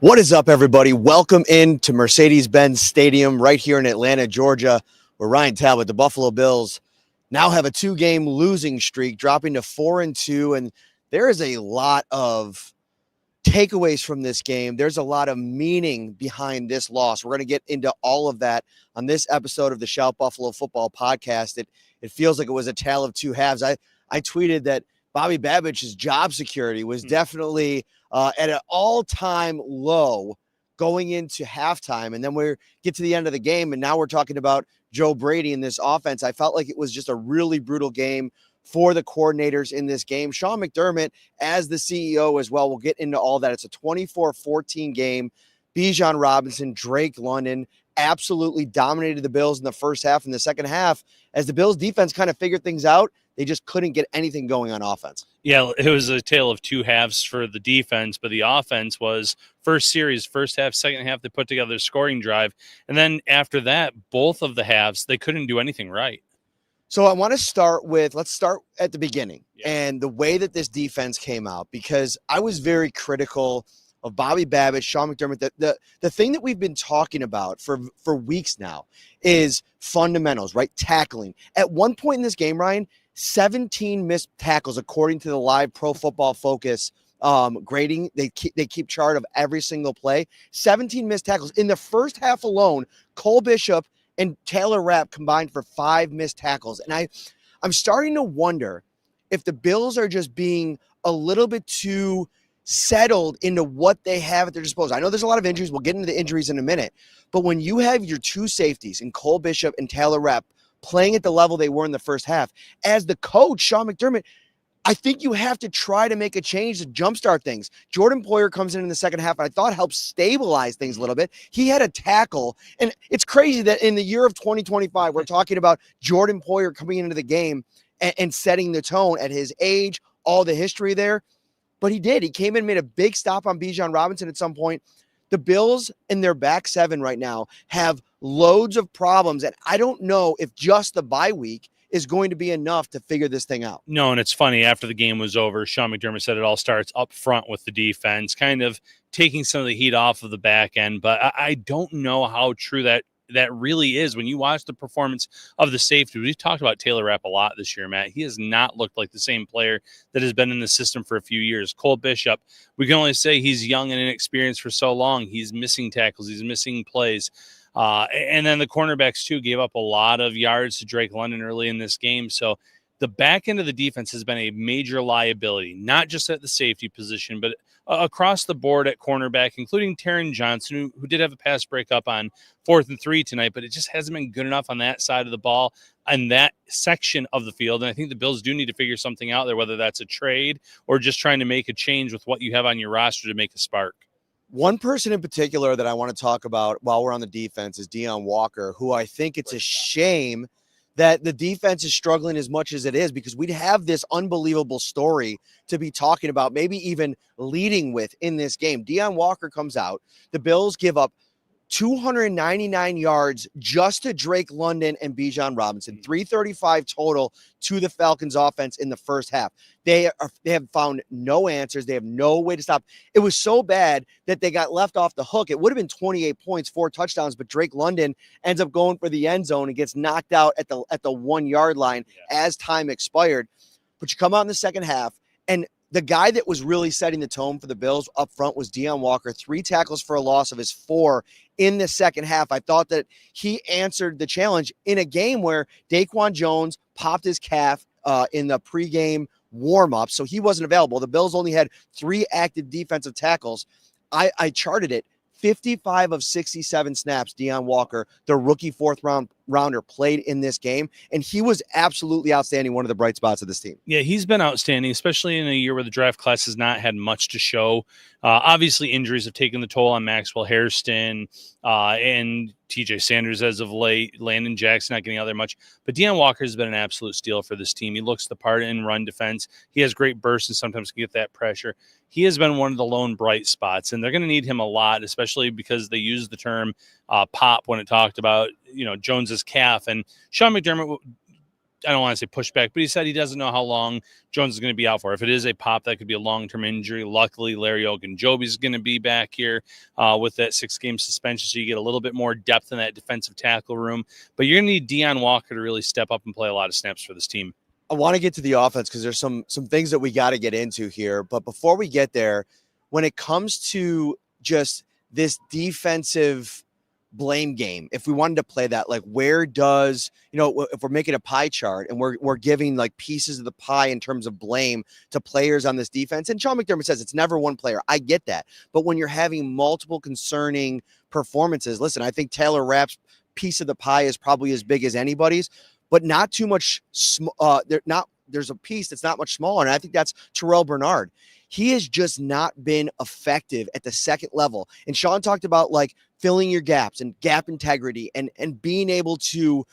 What is up, everybody? Welcome into Mercedes-Benz Stadium right here in Atlanta, Georgia, where Ryan Talbot, the Buffalo Bills, now have a two-game losing streak, dropping to 4-2, and there is a lot of takeaways from this game. There's a lot of meaning behind this loss. We're going to get into all of that on this episode of the Shout Buffalo Football Podcast. It feels like it was a tale of two halves. I tweeted that Bobby Babbich's job security was definitely at an all-time low going into halftime. And then we get to the end of the game, and now we're talking about Joe Brady and this offense. I felt like it was just a really brutal game for the coordinators in this game. Sean McDermott, as the CEO as well, we'll get into all that. It's a 24-14 game. Bijan Robinson, Drake London absolutely dominated the Bills in the first half. In the second half, as the Bills defense kind of figured things out, they just couldn't get anything going on offense. Yeah, it was a tale of two halves for the defense, but the offense was first series, first half, second half, they put together a scoring drive. And then after that, both of the halves, they couldn't do anything right. So I want to let's start at the beginning and the way that this defense came out, because I was very critical of Bobby Babbage, Sean McDermott. The thing that we've been talking about for weeks now is fundamentals, right? Tackling. At one point in this game, Ryan, 17 missed tackles, according to the live Pro Football Focus grading. They keep chart of every single play. 17 missed tackles. In the first half alone, Cole Bishop and Taylor Rapp combined for 5 missed tackles. And I'm starting to wonder if the Bills are just being a little bit too settled into what they have at their disposal. I know there's a lot of injuries. We'll get into the injuries in a minute. But when you have your two safeties in Cole Bishop and Taylor Rapp playing at the level they were in the first half, as the coach, Sean McDermott, I think you have to try to make a change to jumpstart things. Jordan Poyer comes in the second half, and I thought helped stabilize things a little bit. He had a tackle, and it's crazy that in the year of 2025, we're talking about Jordan Poyer coming into the game and setting the tone at his age, all the history there. But he did. He came in, made a big stop on Bijan Robinson at some point. The Bills in their back seven right now have loads of problems, and I don't know if just the bye week is going to be enough to figure this thing out. No, and it's funny, after the game was over, Sean McDermott said it all starts up front with the defense, kind of taking some of the heat off of the back end. But I don't know how true that really is. When you watch the performance of the safety, we've talked about Taylor Rapp a lot this year, Matt. He has not looked like the same player that has been in the system for a few years. Cole Bishop, we can only say he's young and inexperienced for so long. He's missing tackles. He's missing plays. And then the cornerbacks, too, gave up a lot of yards to Drake London early in this game. So the back end of the defense has been a major liability, not just at the safety position, but across the board at cornerback, including Taron Johnson, who did have a pass breakup on 4th and 3 tonight, but it just hasn't been good enough on that side of the ball and that section of the field. And I think the Bills do need to figure something out there, whether that's a trade or just trying to make a change with what you have on your roster to make a spark. One person in particular that I want to talk about while we're on the defense is Dion Walker, who I think it's a shame that the defense is struggling as much as it is, because we'd have this unbelievable story to be talking about, maybe even leading with in this game. Dion Walker comes out. The Bills give up 299 yards just to Drake London and Bijan Robinson, 335 total to the Falcons offense in the first half. They have found no answers. They have no way to stop. It was so bad that they got left off the hook. It would have been 28 points, 4 touchdowns, but Drake London ends up going for the end zone and gets knocked out at the 1 yard line as time expired. But you come out in the second half, and the guy that was really setting the tone for the Bills up front was Dion Walker. 3 tackles for a loss of his 4 in the second half. I thought that he answered the challenge in a game where Daquan Jones popped his calf in the pregame warm-up, so he wasn't available. The Bills only had 3 active defensive tackles. I charted it. 55 of 67 snaps, Dion Walker, the rookie 4th rounder, played in this game, and he was absolutely outstanding, one of the bright spots of this team. Yeah, he's been outstanding, especially in a year where the draft class has not had much to show. Obviously, injuries have taken the toll on Maxwell Hairston and TJ Sanders as of late, Landon Jackson not getting out there much. But Dion Walker has been an absolute steal for this team. He looks the part in run defense. He has great bursts and sometimes can get that pressure. He has been one of the lone bright spots, and they're going to need him a lot, especially because they use the term pop when it talked about, Jones's calf. And Sean McDermott I don't want to say pushback, but he said he doesn't know how long Jones is going to be out for. If it is a pop, that could be a long-term injury. Luckily, Larry Ogunjobi is going to be back here with that 6-game suspension, so you get a little bit more depth in that defensive tackle room. But you're going to need Dion Walker to really step up and play a lot of snaps for this team. I want to get to the offense because there's some things that we got to get into here. But before we get there, when it comes to just this defensive blame game, if we wanted to play that, like where does, if we're making a pie chart and we're giving like pieces of the pie in terms of blame to players on this defense, and Sean McDermott says it's never one player. I get that. But when you're having multiple concerning performances, listen, I think Taylor Rapp's piece of the pie is probably as big as anybody's, but not too much. There's a piece that's not much smaller. And I think that's Terrell Bernard. He has just not been effective at the second level. And Sean talked about like filling your gaps and gap integrity and being able to,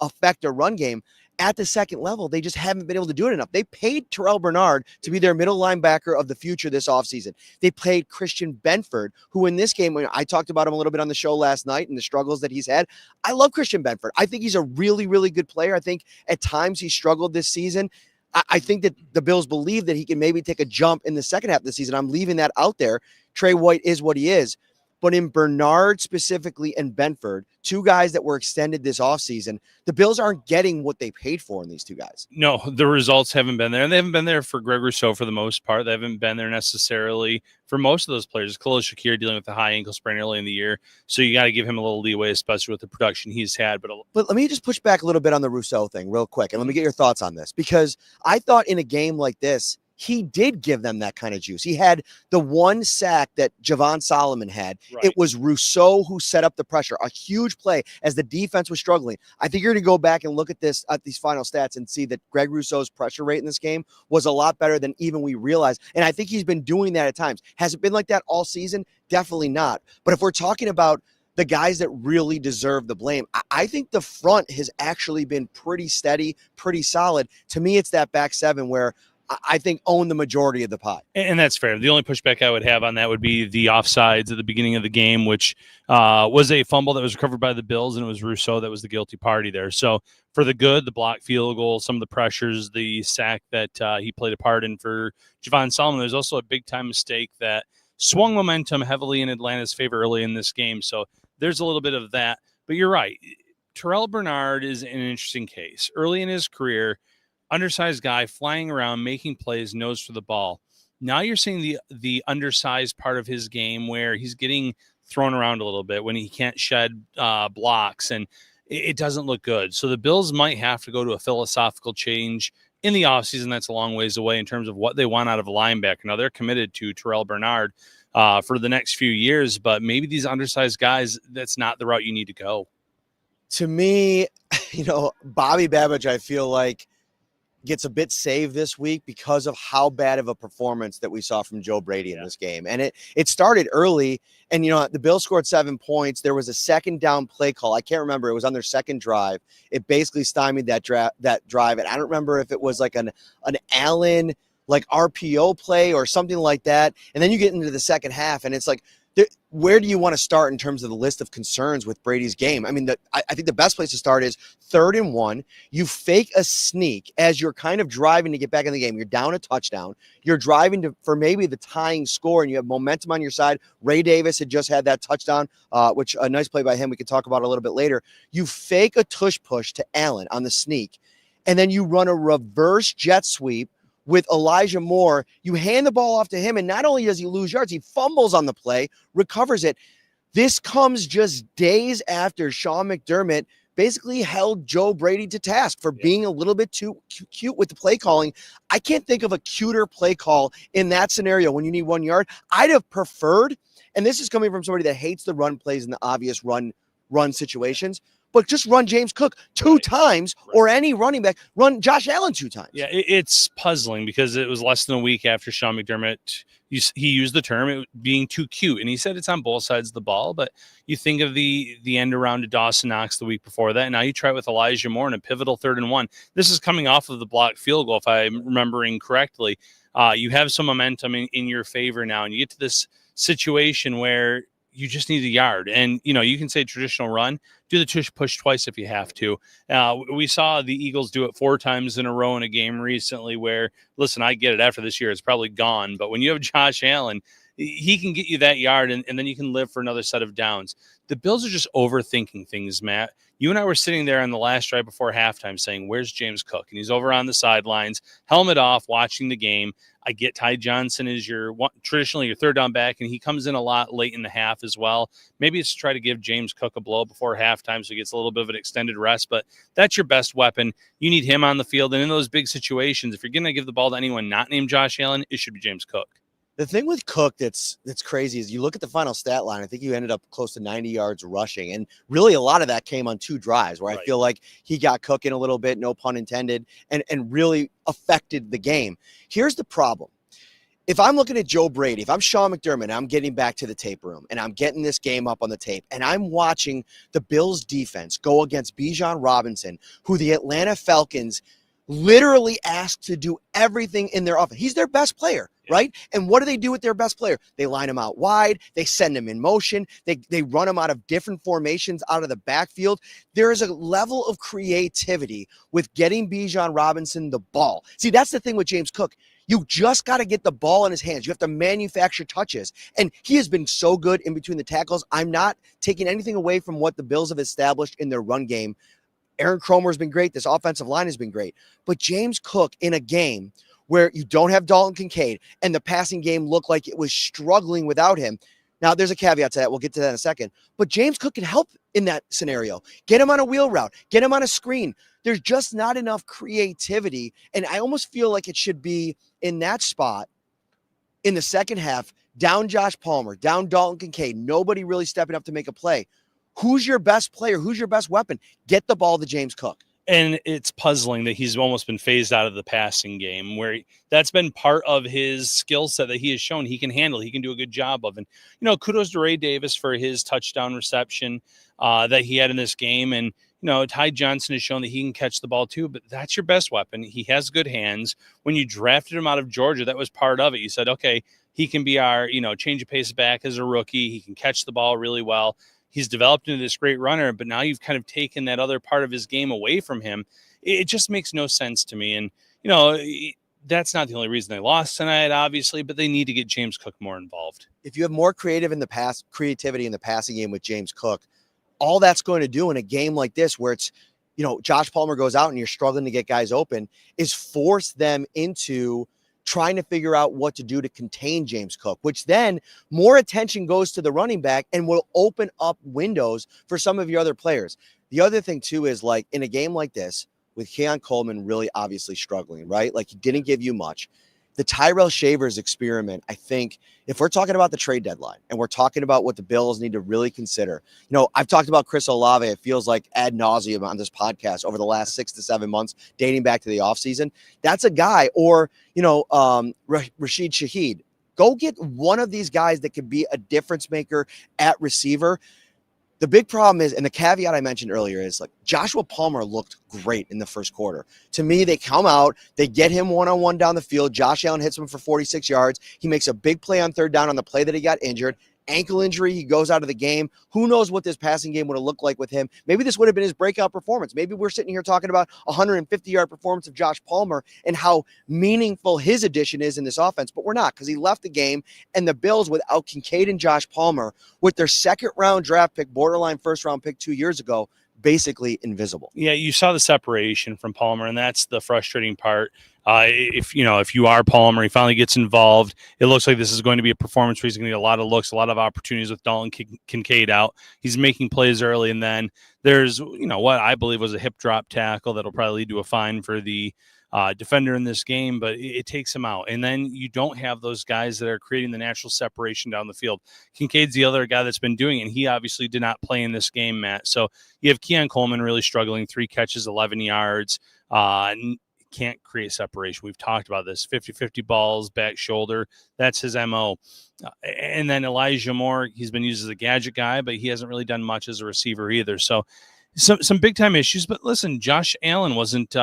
affect a run game at the second level. They just haven't been able to do it enough. They paid Terrell Bernard to be their middle linebacker of the future this offseason. They played Christian Benford, who in this game, I talked about him a little bit on the show last night and the struggles that he's had. I love Christian Benford. I think he's a really, really good player. I think at times he struggled this season. I think that the Bills believe that he can maybe take a jump in the second half of the season. I'm leaving that out there. Trey White is what he is. But in Bernard specifically and Benford, two guys that were extended this offseason, the Bills aren't getting what they paid for in these two guys. No, the results haven't been there. And they haven't been there for Greg Rousseau for the most part. They haven't been there necessarily for most of those players. Khalil Shakir dealing with a high ankle sprain early in the year. So you got to give him a little leeway, especially with the production he's had. But let me just push back a little bit on the Rousseau thing real quick. And let me get your thoughts on this. Because I thought in a game like this, he did give them that kind of juice. He had the one sack that Javon Solomon had. Right. It was Rousseau who set up the pressure. A huge play as the defense was struggling. I think you're going to go back and look at these final stats and see that Greg Rousseau's pressure rate in this game was a lot better than even we realized. And I think he's been doing that at times. Has it been like that all season? Definitely not. But if we're talking about the guys that really deserve the blame, I think the front has actually been pretty steady, pretty solid. To me, it's that back seven where I think own the majority of the pie. And that's fair. The only pushback I would have on that would be the offsides at the beginning of the game, which was a fumble that was recovered by the Bills, and it was Rousseau that was the guilty party there. So for the good, the block field goal, some of the pressures, the sack that he played a part in for Javon Solomon, there's also a big-time mistake that swung momentum heavily in Atlanta's favor early in this game. So there's a little bit of that. But you're right. Terrell Bernard is an interesting case. Early in his career, undersized guy flying around, making plays, nose for the ball. Now you're seeing the undersized part of his game where he's getting thrown around a little bit when he can't shed blocks, and it doesn't look good. So the Bills might have to go to a philosophical change in the offseason. That's a long ways away in terms of what they want out of a linebacker. Now they're committed to Terrell Bernard for the next few years, but maybe these undersized guys, that's not the route you need to go. To me, Bobby Babbage, I feel like, gets a bit saved this week because of how bad of a performance that we saw from Joe Brady in this game. And it started early, and the Bills scored 7 points. There was a second down play call. I can't remember. It was on their second drive. It basically stymied that drive. And I don't remember if it was like an Allen like RPO play or something like that. And then you get into the second half, and it's like, where do you want to start in terms of the list of concerns with Brady's game? I mean, I think the best place to start is 3rd and 1. You fake a sneak as you're kind of driving to get back in the game. You're down a touchdown. You're driving for maybe the tying score, and you have momentum on your side. Ray Davis had just had that touchdown, which a nice play by him we could talk about a little bit later. You fake a tush push to Allen on the sneak, and then you run a reverse jet sweep with Elijah Moore. You hand the ball off to him, and not only does he lose yards, he fumbles on the play, recovers it. This comes just days after Sean McDermott basically held Joe Brady to task for being a little bit too cute with the play calling. I can't think of a cuter play call in that scenario when you need 1 yard. I'd have preferred, and this is coming from somebody that hates the run plays and the obvious run situations, but just run James Cook two times, or any running back, run Josh Allen 2 times. Yeah, it's puzzling because it was less than a week after Sean McDermott, he used the term being too cute, and he said it's on both sides of the ball, but you think of the end around to Dawson Knox the week before that, and now you try it with Elijah Moore in a pivotal 3rd and 1. This is coming off of the blocked field goal, if I'm remembering correctly. You have some momentum in your favor now, and you get to this situation where you just need a yard. And, you can say traditional run, do the tush push twice if you have to. We saw the Eagles do it 4 times in a row in a game recently where, listen, I get it, after this year, it's probably gone. But when you have Josh Allen, he can get you that yard, and then you can live for another set of downs. The Bills are just overthinking things, Matt. You and I were sitting there on the last drive before halftime saying, where's James Cook? And he's over on the sidelines, helmet off, watching the game. I get Ty Johnson is traditionally your third down back, and he comes in a lot late in the half as well. Maybe it's to try to give James Cook a blow before halftime so he gets a little bit of an extended rest, but that's your best weapon. You need him on the field, and in those big situations, if you're going to give the ball to anyone not named Josh Allen, it should be James Cook. The thing with Cook that's crazy is you look at the final stat line. I think you ended up close to 90 yards rushing. And really a lot of that came on 2 drives where I feel like he got cooking a little bit, no pun intended, and really affected the game. Here's the problem. If I'm looking at Joe Brady, if I'm Sean McDermott, and I'm getting back to the tape room and I'm getting this game up on the tape and I'm watching the Bills defense go against Bijan Robinson, who the Atlanta Falcons literally asked to do everything in their offense. He's their best player, right? And what do they do with their best player? They line him out wide. They send him in motion. They run him out of different formations out of the backfield. There is a level of creativity with getting Bijan Robinson the ball. See, that's the thing with James Cook. You just got to get the ball in his hands. You have to manufacture touches. And he has been so good in between the tackles. I'm not taking anything away from what the Bills have established in their run game. Aaron Cromer's been great. This offensive line has been great. But James Cook in a game where you don't have Dalton Kincaid and the passing game looked like it was struggling without him. Now, there's a caveat to that. We'll get to that in a second. But James Cook can help in that scenario. Get him on a wheel route. Get him on a screen. There's just not enough creativity. And I almost feel like it should be in that spot in the second half, down Josh Palmer, down Dalton Kincaid, nobody really stepping up to make a play. Who's your best player? Who's your best weapon? Get the ball to James Cook. And it's puzzling that he's almost been phased out of the passing game, where that's been part of his skill set that he has shown he can handle. He can do a good job of. And, kudos to Ray Davis for his touchdown reception that he had in this game. And, Ty Johnson has shown that he can catch the ball too, but that's your best weapon. He has good hands. When you drafted him out of Georgia, that was part of it. You said, okay, he can be our, change of pace back as a rookie. He can catch the ball really well. He's developed into this great runner, but now you've kind of taken that other part of his game away from him. It just makes no sense to me. And, that's not the only reason they lost tonight, obviously, but they need to get James Cook more involved. If you have more creativity in the passing game with James Cook, all that's going to do in a game like this where it's, Josh Palmer goes out and you're struggling to get guys open, is force them into trying to figure out what to do to contain James Cook, which then more attention goes to the running back and will open up windows for some of your other players. The other thing too is like in a game like this with Keon Coleman really obviously struggling, right? Like he didn't give you much. The Tyrell Shavers experiment, I think if we're talking about the trade deadline and we're talking about what the Bills need to really consider, I've talked about Chris Olave. It feels like ad nauseum on this podcast over the last 6 to 7 months, dating back to the offseason. That's a guy, or, Rashid Shaheed. Go get one of these guys that could be a difference maker at receiver. The big problem is, and the caveat I mentioned earlier is like Joshua Palmer looked great in the first quarter. To me, they come out, they get him one-on-one down the field. Josh Allen hits him for 46 yards. He makes a big play on third down on the play that he got injured. Ankle injury, he goes out of the game. Who knows what this passing game would have looked like with him? Maybe this would have been his breakout performance. Maybe we're sitting here talking about a 150-yard performance of Josh Palmer and how meaningful his addition is in this offense, but we're not, because he left the game, and the Bills, without Kincaid and Josh Palmer, with their second-round draft pick, borderline first-round pick 2 years ago, basically invisible. Yeah, you saw the separation from Palmer, and that's the frustrating part. If you are Palmer, he finally gets involved. It looks like this is going to be a performance where he's going to get a lot of looks, a lot of opportunities with Dalton Kincaid out. He's making plays early, and then there's what I believe was a hip drop tackle that'll probably lead to a fine for the defender in this game, but it takes him out. And then you don't have those guys that are creating the natural separation down the field. Kincaid's the other guy that's been doing it, and he obviously did not play in this game, Matt. So you have Keon Coleman really struggling, 3 catches, 11 yards, can't create separation. We've talked about this, 50-50 balls, back shoulder. That's his MO. And then Elijah Moore, he's been used as a gadget guy, but he hasn't really done much as a receiver either. So some big time issues, but listen, Josh Allen wasn't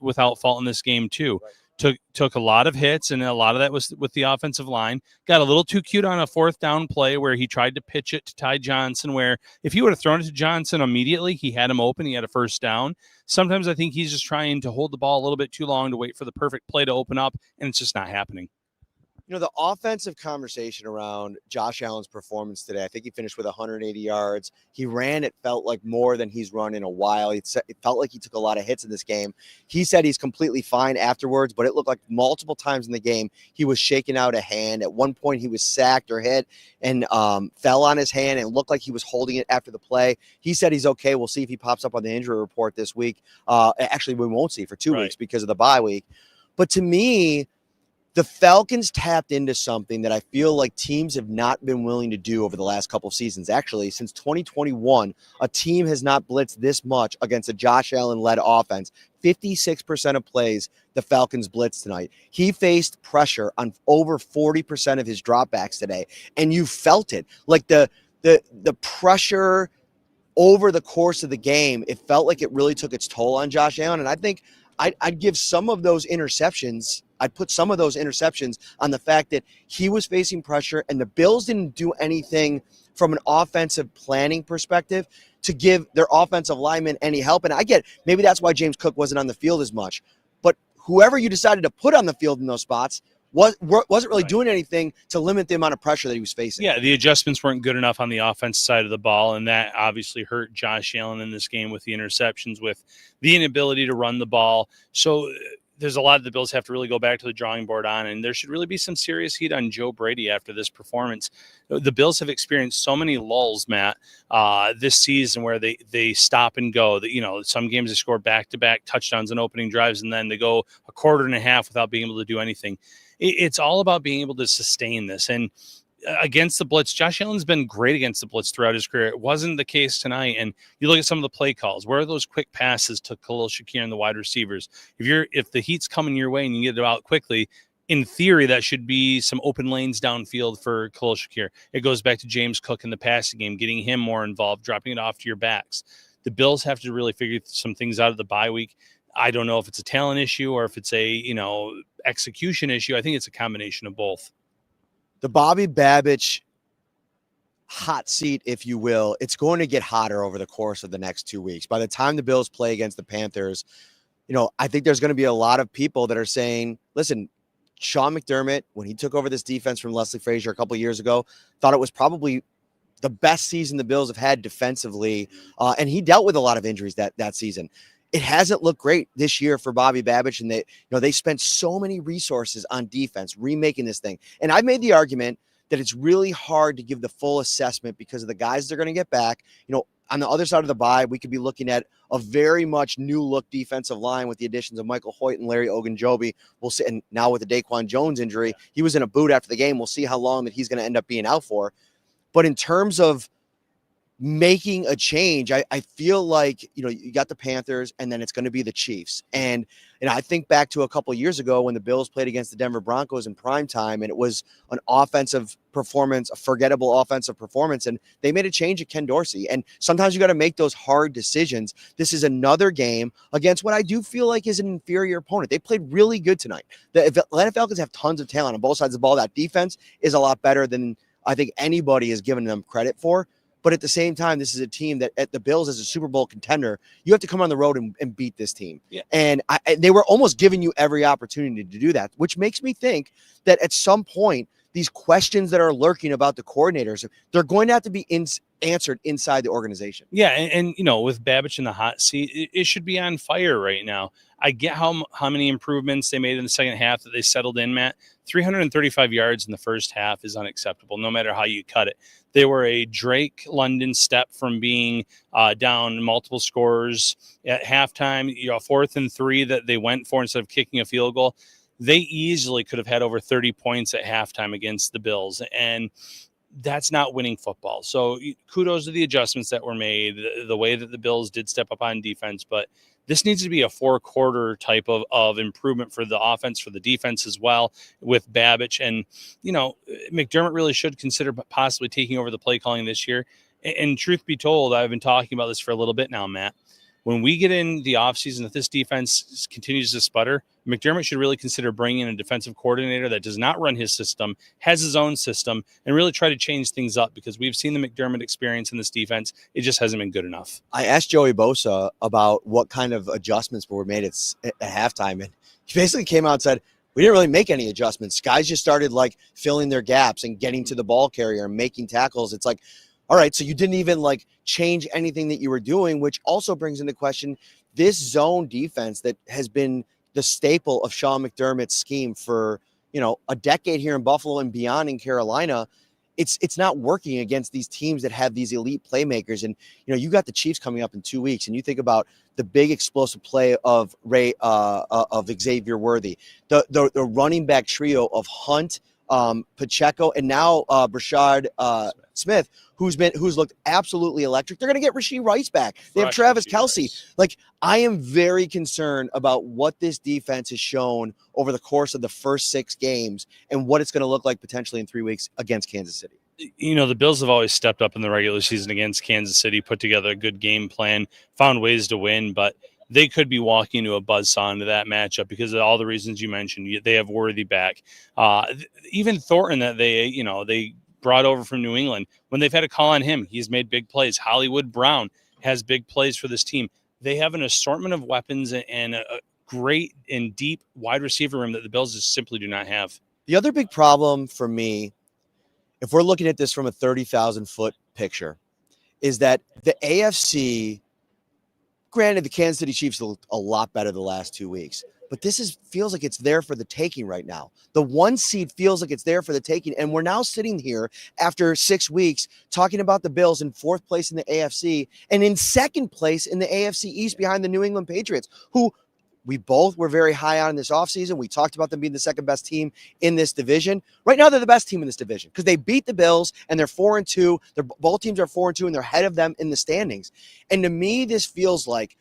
without fault in this game too. Right. took a lot of hits, and a lot of that was with the offensive line. Got a little too cute on a 4th down play where he tried to pitch it to Ty Johnson, where if he would have thrown it to Johnson immediately, he had him open, he had a 1st down. Sometimes I think he's just trying to hold the ball a little bit too long to wait for the perfect play to open up, and it's just not happening. The offensive conversation around Josh Allen's performance today, I think he finished with 180 yards. He ran, it felt like, more than he's run in a while. It felt like he took a lot of hits in this game. He said he's completely fine afterwards, but it looked like multiple times in the game he was shaking out a hand. At one point, he was sacked or hit and fell on his hand and looked like he was holding it after the play. He said he's okay. We'll see if he pops up on the injury report this week. Actually, we won't see for 2 weeks because of the bye week. But to me, the Falcons tapped into something that I feel like teams have not been willing to do over the last couple of seasons. Actually, since 2021, a team has not blitzed this much against a Josh Allen-led offense. 56% of plays the Falcons blitzed tonight. He faced pressure on over 40% of his dropbacks today, and you felt it. Like the pressure over the course of the game, it felt like it really took its toll on Josh Allen, and I think I'd give some of those interceptions. I'd put some of those interceptions on the fact that he was facing pressure and the Bills didn't do anything from an offensive planning perspective to give their offensive linemen any help. And I get maybe that's why James Cook wasn't on the field as much. But whoever you decided to put on the field in those spots wasn't really doing anything to limit the amount of pressure that he was facing. Yeah, the adjustments weren't good enough on the offense side of the ball, and that obviously hurt Josh Allen in this game with the interceptions, with the inability to run the ball. So there's a lot the Bills have to really go back to the drawing board on, and there should really be some serious heat on Joe Brady after this performance. The Bills have experienced so many lulls, Matt, this season where they stop and go. Some games they score back-to-back touchdowns and opening drives, and then they go a quarter and a half without being able to do anything. It's all about being able to sustain this. And against the blitz, Josh Allen's been great against the blitz throughout his career. It wasn't the case tonight. And you look at some of the play calls. Where are those quick passes to Khalil Shakir and the wide receivers? If the heat's coming your way and you get it out quickly, in theory, that should be some open lanes downfield for Khalil Shakir. It goes back to James Cook in the passing game, getting him more involved, dropping it off to your backs. The Bills have to really figure some things out of the bye week. I don't know if it's a talent issue or if it's a, execution issue. I think it's a combination of both. The Bobby Babich hot seat, if you will, it's going to get hotter over the course of the next 2 weeks. By the time the Bills play against the Panthers, I think there's going to be a lot of people that are saying, listen, Sean McDermott, when he took over this defense from Leslie Frazier a couple of years ago, thought it was probably the best season the Bills have had defensively. And he dealt with a lot of injuries that season. It hasn't looked great this year for Bobby Babich, and they spent so many resources on defense remaking this thing. And I've made the argument that it's really hard to give the full assessment because of the guys they're going to get back. On the other side of the bye, we could be looking at a very much new look defensive line with the additions of Michael Hoyt and Larry Ogunjobi. We'll see. And now with the Daquan Jones injury, he was in a boot after the game. We'll see how long that he's going to end up being out for. But in terms of making a change, I feel like, you got the Panthers and then it's going to be the Chiefs. And I think back to a couple of years ago when the Bills played against the Denver Broncos in primetime, and it was an offensive performance, a forgettable offensive performance, and they made a change at Ken Dorsey. And sometimes you got to make those hard decisions. This is another game against what I do feel like is an inferior opponent. They played really good tonight. The Atlanta Falcons have tons of talent on both sides of the ball. That defense is a lot better than I think anybody has given them credit for. But at the same time, this is a team that at the Bills as a Super Bowl contender, you have to come on the road and beat this team. Yeah. And they were almost giving you every opportunity to do that, which makes me think that at some point, these questions that are lurking about the coordinators, they're going to have to be answered inside the organization. Yeah, and with Babich in the hot seat, it should be on fire right now. I get how many improvements they made in the second half that they settled in, Matt. 335 yards in the first half is unacceptable, no matter how you cut it. They were a Drake London step from being down multiple scores at halftime, 4th and 3 that they went for instead of kicking a field goal. They easily could have had over 30 points at halftime against the Bills, and that's not winning football. So kudos to the adjustments that were made, the way that the Bills did step up on defense, but this needs to be a 4-quarter type of improvement for the offense, for the defense as well with Babich. And, McDermott really should consider possibly taking over the play calling this year. And truth be told, I've been talking about this for a little bit now, Matt. when we get in the offseason, if this defense continues to sputter, McDermott should really consider bringing in a defensive coordinator that does not run his system, has his own system, and really try to change things up, because we've seen the McDermott experience in this defense. It just hasn't been good enough. I asked Joey Bosa about what kind of adjustments were made at halftime, and he basically came out and said, we didn't really make any adjustments. Guys just started like filling their gaps and getting to the ball carrier and making tackles. It's like, all right, so you didn't even like change anything that you were doing, which also brings into question this zone defense that has been the staple of Sean McDermott's scheme for, a decade here in Buffalo and beyond in Carolina. It's not working against these teams that have these elite playmakers. And, you got the Chiefs coming up in 2 weeks, and you think about the big explosive play of Xavier Worthy, the running back trio of Hunt, Pacheco, and now Brashard Smith, who's looked absolutely electric. They're going to get Rashee Rice back. They have Travis Kelce. Like, I am very concerned about what this defense has shown over the course of the first 6 games and what it's going to look like potentially in 3 weeks against Kansas City. The Bills have always stepped up in the regular season against Kansas City, put together a good game plan, found ways to win, but they could be walking into a buzzsaw into that matchup because of all the reasons you mentioned. They have Worthy back. Even Thornton that they brought over from New England, when they've had a call on him, he's made big plays. Hollywood Brown has big plays for this team. They have an assortment of weapons and a great and deep wide receiver room that the Bills just simply do not have. The other big problem for me, if we're looking at this from a 30,000-foot picture, is that the AFC, granted, the Kansas City Chiefs looked a lot better the last 2 weeks, but this feels like it's there for the taking right now. The 1 seed feels like it's there for the taking, and we're now sitting here after 6 weeks talking about the Bills in 4th place in the AFC and in 2nd place in the AFC East behind the New England Patriots, who we both were very high on in this offseason. We talked about them being the 2nd best team in this division. Right now, they're the best team in this division because they beat the Bills and they're 4-2. Both teams are 4-2 and they're ahead of them in the standings. And to me, this feels like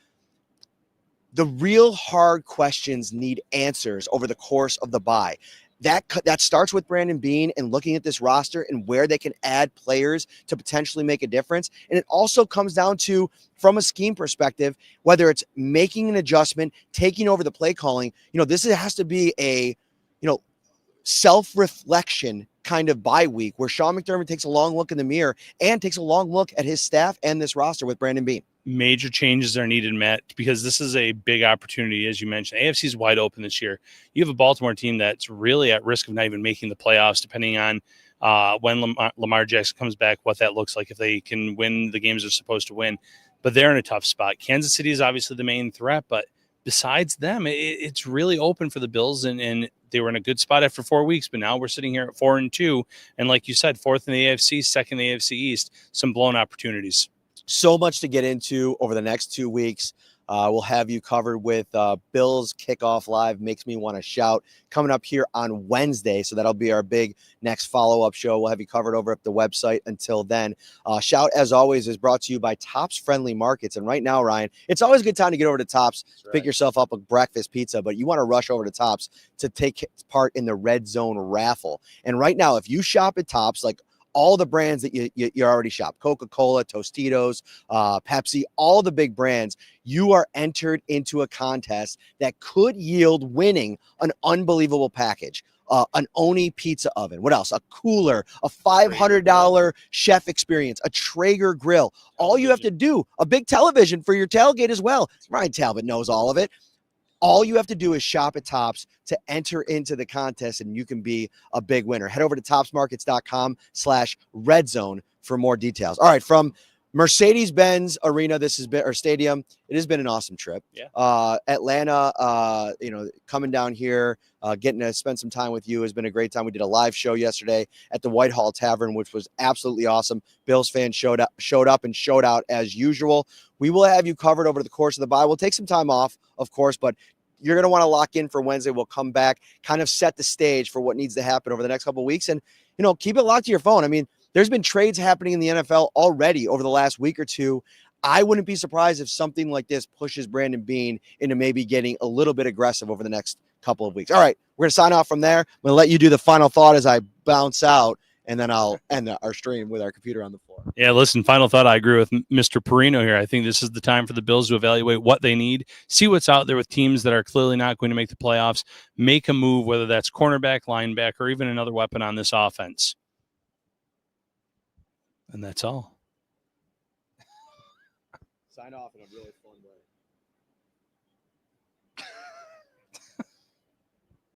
the real hard questions need answers over the course of the bye. That starts with Brandon Beane and looking at this roster and where they can add players to potentially make a difference. And it also comes down to, from a scheme perspective, whether it's making an adjustment, taking over the play calling. This has to be a, self-reflection kind of bye week where Sean McDermott takes a long look in the mirror and takes a long look at his staff and this roster with Brandon Beane. Major changes are needed, Matt, because this is a big opportunity, as you mentioned. AFC is wide open this year. You have a Baltimore team that's really at risk of not even making the playoffs, depending on when Lamar Jackson comes back, what that looks like, if they can win the games they're supposed to win. But they're in a tough spot. Kansas City is obviously the main threat, but besides them, it's really open for the Bills, and they were in a good spot after 4 weeks, but now we're sitting here at 4-2, and like you said, 4th in the AFC, 2nd in the AFC East, some blown opportunities. So much to get into over the next 2 weeks. We'll have you covered with Bills Kickoff Live, Makes Me Want to Shout, coming up here on Wednesday. So that'll be our big next follow-up show. We'll have you covered over at the website. Until then, Shout, as always, is brought to you by Tops Friendly Markets. And right now, Ryan, it's always a good time to get over to Tops, pick yourself up a breakfast pizza, but you want to rush over to Tops to take part in the Red Zone raffle. And right now, if you shop at Tops, like all the brands that you already shop, Coca-Cola, Tostitos, Pepsi, all the big brands, you are entered into a contest that could yield winning an unbelievable package. An Oni pizza oven. What else? A cooler, a $500 chef experience, a Traeger grill. All you have to do, a big television for your tailgate as well. Ryan Talbot knows all of it. All you have to do is shop at Tops to enter into the contest, and you can be a big winner. Head over to topsmarkets.com/redzone for more details. All right, from Mercedes-Benz Arena, or stadium, it has been an awesome trip. Yeah. Atlanta, coming down here, getting to spend some time with you has been a great time. We did a live show yesterday at the Whitehall Tavern, which was absolutely awesome. Bills fans showed up and showed out as usual. We will have you covered over the course of the bye. We'll take some time off, of course, but you're going to want to lock in for Wednesday. We'll come back, kind of set the stage for what needs to happen over the next couple of weeks, and keep it locked to your phone. I mean, there's been trades happening in the NFL already over the last week or two. I wouldn't be surprised if something like this pushes Brandon Beane into maybe getting a little bit aggressive over the next couple of weeks. All right, we're going to sign off from there. I'm going to let you do the final thought as I bounce out, and then I'll end our stream with our computer on the floor. Yeah, listen, final thought. I agree with Mr. Parrino here. I think this is the time for the Bills to evaluate what they need, see what's out there with teams that are clearly not going to make the playoffs, make a move, whether that's cornerback, linebacker, or even another weapon on this offense. And that's all. Sign off, and I'm really